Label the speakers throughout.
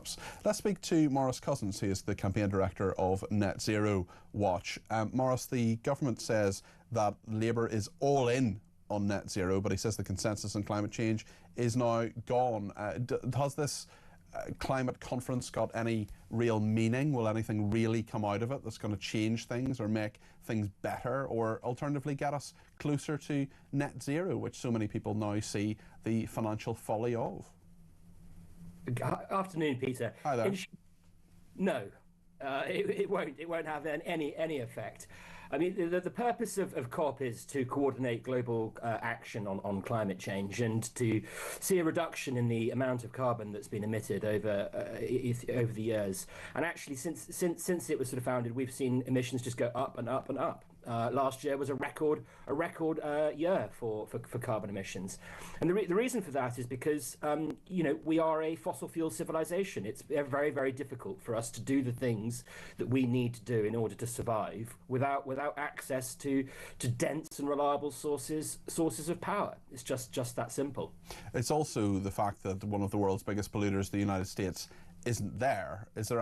Speaker 1: perhaps. Let's speak to Maurice Cousins, who is the Campaign Director of Net Zero Watch. Maurice, the government says that Labour is all in on net zero, but he says the consensus on climate change is now gone. Has this climate conference got any real meaning? Will anything really come out of it that's going to change things or make things better, or alternatively get us closer to net zero, which so many people now see the financial folly of?
Speaker 2: Afternoon, Peter.
Speaker 1: Hi there.
Speaker 2: No, it won't have any effect. I mean, the purpose of COP is to coordinate global action on climate change and to see a reduction in the amount of carbon that's been emitted over the years. And actually, since it was sort of founded, we've seen emissions just go up and up and up. Last year was a record year for carbon emissions, and the reason for that is because we are a fossil fuel civilization. It's very, very difficult for us to do the things that we need to do in order to survive without access to dense and reliable sources of power. It's just that simple.
Speaker 1: It's also the fact that one of the world's biggest polluters, the United States, isn't there. Is there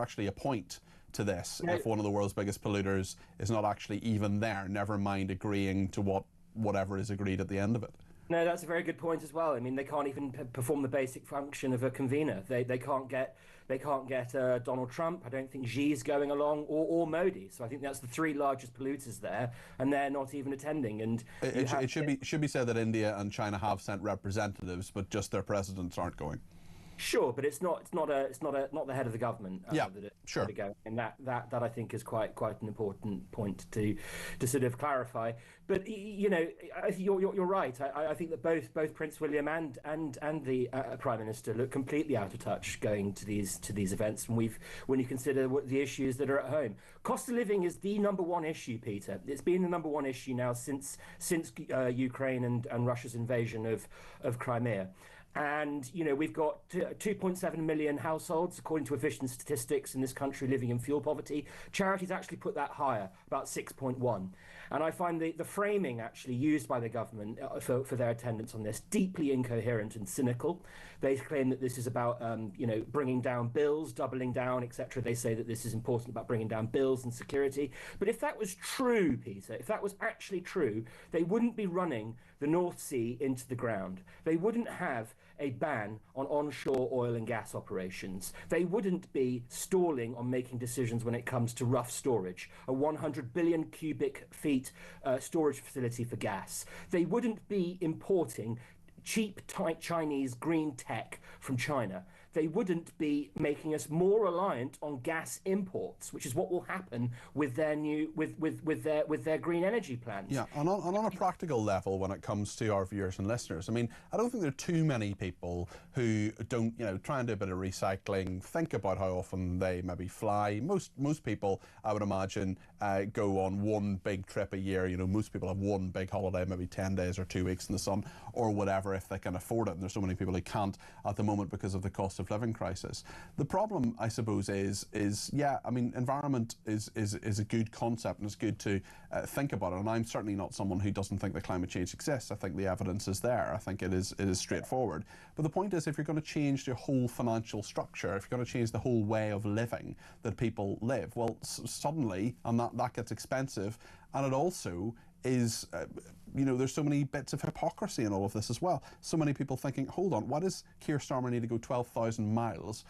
Speaker 1: actually a point to this? No. If one of the world's biggest polluters is not actually even there, never mind agreeing to whatever is agreed at the end of it?
Speaker 2: No, that's a very good point as well. I mean, they can't even perform the basic function of a convener. They can't get Donald Trump. I don't think Xi's going along, or Modi. So I think that's the three largest polluters there, and they're not even attending. And
Speaker 1: it should be said that India and China have sent representatives, but just their presidents aren't going.
Speaker 2: Sure, but it's not the head of the government.
Speaker 1: Sure.
Speaker 2: To go, and that I think is quite an important point to sort of clarify. But you're right. I think that both Prince William and the Prime Minister look completely out of touch going to these events. And when you consider the issues that are at home, cost of living is the number one issue, Peter. It's been the number one issue now since Ukraine and Russia's invasion of Crimea. And, we've got 2.7 million households, according to official statistics, in this country living in fuel poverty. Charities actually put that higher, about 6.1. And I find the framing actually used by the government for their attendance on this deeply incoherent and cynical. They claim that this is about, bringing down bills, doubling down, etc. They say that this is important about bringing down bills and security. But if that was true, Peter, if that was actually true, they wouldn't be running the North Sea into the ground. They wouldn't have a ban on onshore oil and gas operations. They wouldn't be stalling on making decisions when it comes to rough storage, a 100 billion cubic feet storage facility for gas. They wouldn't be importing cheap Chinese green tech from China. They wouldn't be making us more reliant on gas imports, which is what will happen with their with their green energy plans.
Speaker 1: Yeah, and on a practical level, when it comes to our viewers and listeners, I mean, I don't think there are too many people who don't, try and do a bit of recycling, think about how often they maybe fly. Most people, I would imagine, go on one big trip a year. Most people have one big holiday, maybe 10 days or 2 weeks in the sun or whatever, if they can afford it. And there's so many people who can't at the moment because of the cost of living crisis. The problem, I suppose, is environment is a good concept, and it's good to think about it. And I'm certainly not someone who doesn't think that climate change exists. I think the evidence is there. I think it is straightforward. But the point is, if you're going to change the whole financial structure, if you're going to change the whole way of living that people live, well, suddenly, and that gets expensive, and it also is, there's so many bits of hypocrisy in all of this as well. So many people thinking, hold on, why does Keir Starmer need to go 12,000 miles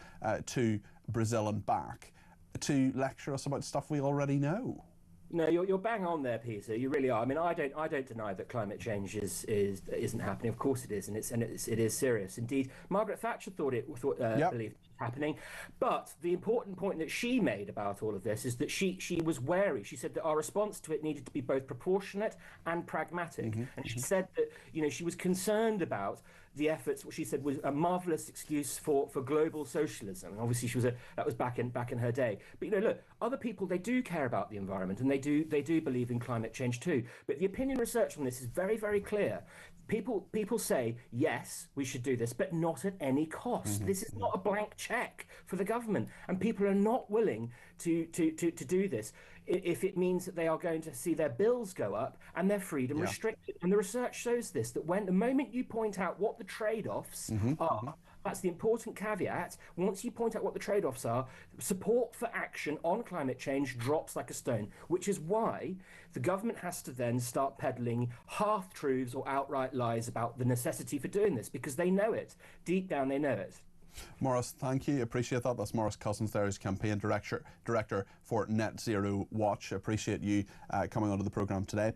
Speaker 1: to Brazil and back to lecture us about stuff we already know?
Speaker 2: No, you're bang on there, Peter. You really are. I mean, I don't deny that climate change isn't happening. Of course it is, and it is serious. Indeed, Margaret Thatcher believed it was happening. But the important point that she made about all of this is that she was wary. She said that our response to it needed to be both proportionate and pragmatic. And she said that she was concerned about the efforts. What she said was a marvelous excuse for global socialism. And obviously, that was back in her day. But look, other people, they do care about the environment, and they do believe in climate change too. But the opinion research on this is very, very clear. People say, yes, we should do this, but not at any cost. This is not a blank check for the government, and people are not willing to do this if it means that they are going to see their bills go up and their freedom restricted. And the research shows this, that the moment you point out what the trade-offs are That's the important caveat. Once you point out what the trade-offs are, support for action on climate change drops like a stone, which is why the government has to then start peddling half-truths or outright lies about the necessity for doing this, because they know it. Deep down, they know it.
Speaker 1: Maurice, thank you. Appreciate that. That's Maurice Cousins there, who's Campaign Director for Net Zero Watch. Appreciate you coming onto the programme today.